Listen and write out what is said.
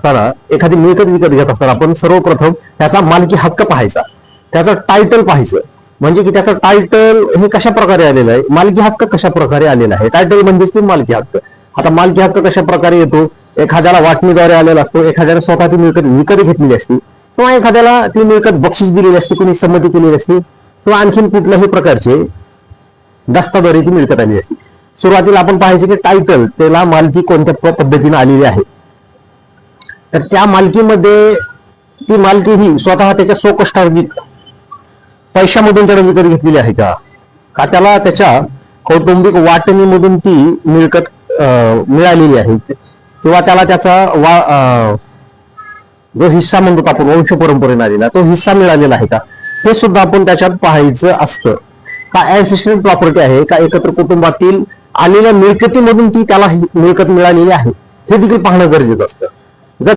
असताना, एखादी मिळकत विकत घेत असताना आपण सर्वप्रथम त्याचा मालकी हक्क पाहायचा, त्याचं टायटल पाहायचं. म्हणजे की त्याचं टायटल हे कशा प्रकारे आलेलं आहे, मालकी हक्क कशा प्रकारे आलेला आहे. टायटल म्हणजेच की मालकी हक्क. आता मालकी हक्क कशा प्रकारे येतो, एखाद्याला वाटणीद्वारे आलेला असतो, एखाद्याने स्वतः ती मिळकत विकत घेतलेली असते, किंवा एखाद्याला ती मिळकत बक्षीस दिलेली असते, कोणी संमती केलेली असते, किंवा आणखीन कुठल्याही प्रकारचे दस्ताद्वारे ती मिळकत आलेली असते. सुरुवातीला आपण पाहायचं की टायटल, त्याला मालकी कोणत्या पद्धतीने आलेली आहे. तर त्या मालकीमध्ये ती मालकी ही स्वतः त्याच्या स्वकष्टार्जित पैशामधून त्याने विकत घेतलेली आहे का त्याला त्याच्या कौटुंबिक वाटणीमधून ती मिळकत मिळालेली आहे, किंवा त्याला त्याचा जो हिस्सा म्हणतो आपण वंश परंपरेने आलेला तो हिस्सा मिळालेला आहे का, हे सुद्धा आपण त्याच्यात पाहायचं असतं. का ऍन्सेस्ट्रल प्रॉपर्टी आहे का, एकत्र कुटुंबातील आलेल्या मिळकतीमधून ती त्याला मिळकत मिळालेली आहे, हे देखील पाहणं गरजेचं असतं.